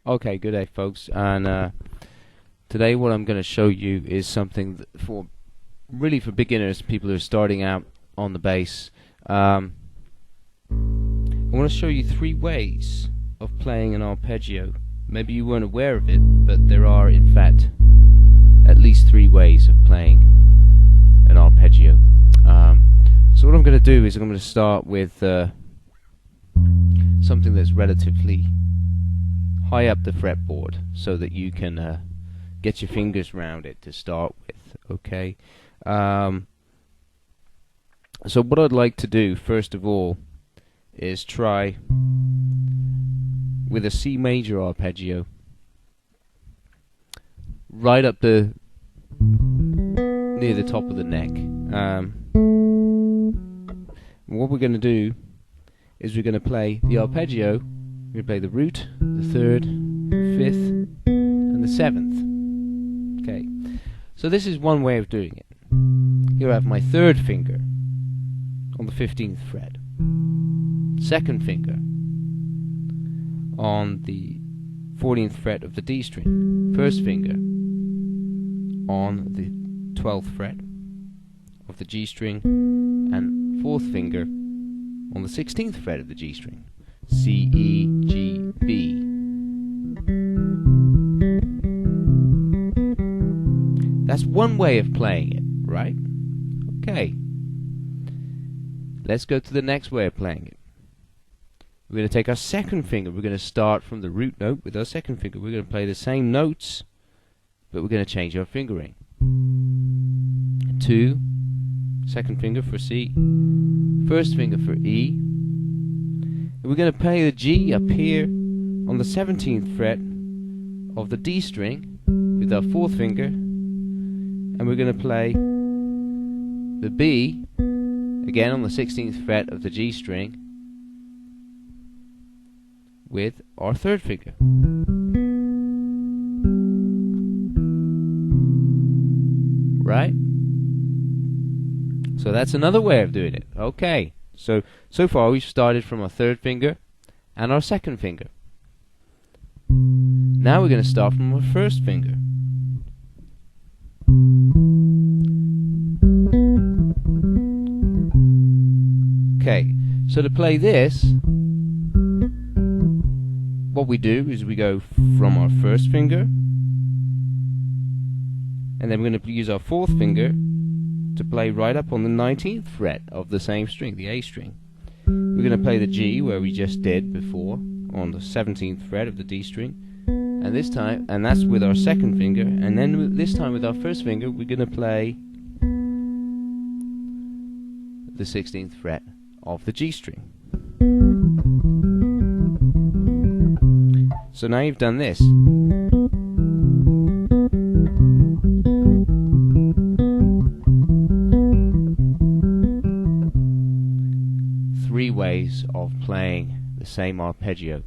Okay, good day, folks. And today, what I'm going to show you is something for beginners, people who are starting out on the bass. I want to show you 3 ways of playing an arpeggio. Maybe you weren't aware of it, but there are, in fact, at least 3 ways of playing an arpeggio. So what I'm going to do is I'm going to start with something that's relatively high up the fretboard, so that you can get your fingers around it to start with. Okay. So what I'd like to do first of all is try with a C major arpeggio right up near the top of the neck. What we're going to do is we're going to play the arpeggio. We're going to play the root, the 3rd, the 5th, and the 7th. Okay, so this is one way of doing it. Here I have my 3rd finger on the 15th fret, 2nd finger on the 14th fret of the D string, 1st finger on the 12th fret of the G string, and 4th finger on the 16th fret of the G string. C, E, G, B. That's one way of playing it, right? Okay. Let's go to the next way of playing it. We're going to take our 2nd finger. We're going to start from the root note with our 2nd finger. We're going to play the same notes, but we're going to change our fingering. 2, 2nd finger for C, 1st finger for E. We're going to play the G up here on the 17th fret of the D string with our 4th finger, and we're going to play the B again on the 16th fret of the G string with our 3rd finger. Right? So that's another way of doing it. Okay. So far we've started from our 3rd finger and our 2nd finger. Now we're going to start from our 1st finger. Okay, so to play this, what we do is we go from our 1st finger, and then we're going to use our 4th finger to play right up on the 19th fret of the same string, the A string. We're going to play the G where we just did before on the 17th fret of the D string, and this time, and that's with our 2nd finger, and then this time with our 1st finger we're going to play the 16th fret of the G string. So now you've done this. Three ways of playing the same arpeggio.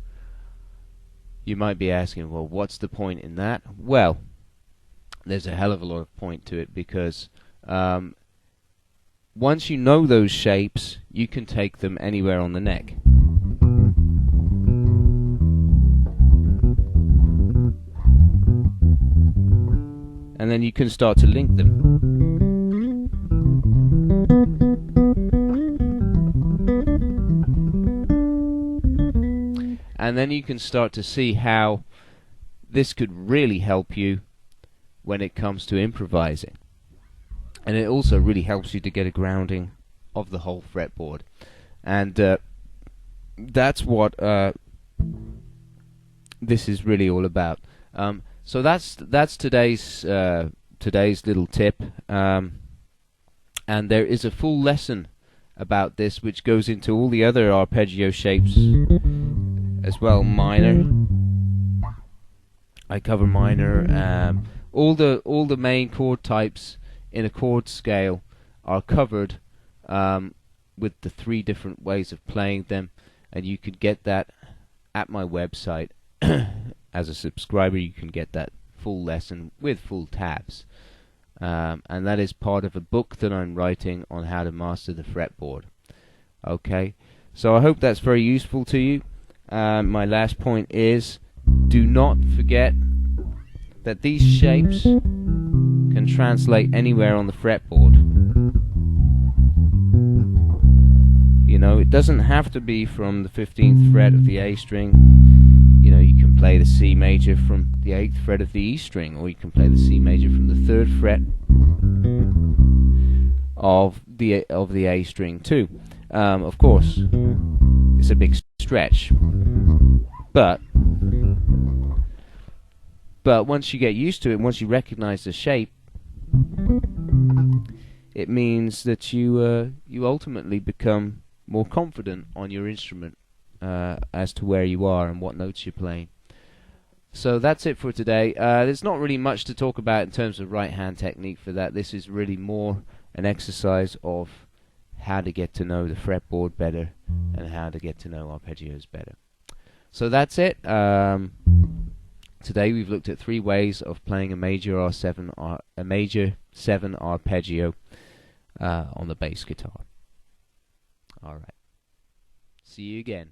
You might be asking, well, what's the point in that? Well, there's a hell of a lot of point to it, because once you know those shapes, you can take them anywhere on the neck. And then you can start to link them. And then you can start to see how this could really help you when it comes to improvising. And it also really helps you to get a grounding of the whole fretboard. And that's what this is really all about. So that's today's little tip. And there is a full lesson about this which goes into all the other arpeggio shapes as well. Minor, I cover minor. All the main chord types in a chord scale are covered with the 3 different ways of playing them, and you can get that at my website. As a subscriber, you can get that full lesson with full tabs, and that is part of a book that I'm writing on how to master the fretboard. Okay, so I hope that's very useful to you. My last point is do not forget that these shapes can translate anywhere on the fretboard. You know, it doesn't have to be from the 15th fret of the A string. You know, you can play the C major from the 8th fret of the E string, or you can play the C major from the 3rd fret of the A string too. Of course, it's a big stretch, but once you get used to it, once you recognize the shape, it means that you ultimately become more confident on your instrument as to where you are and what notes you're playing. So that's it for today. There's not really much to talk about in terms of right hand technique for that. This is really more an exercise of how to get to know the fretboard better and how to get to know arpeggios better. So that's it. Today we've looked at 3 ways of playing a major 7 arpeggio on the bass guitar. All right. See you again.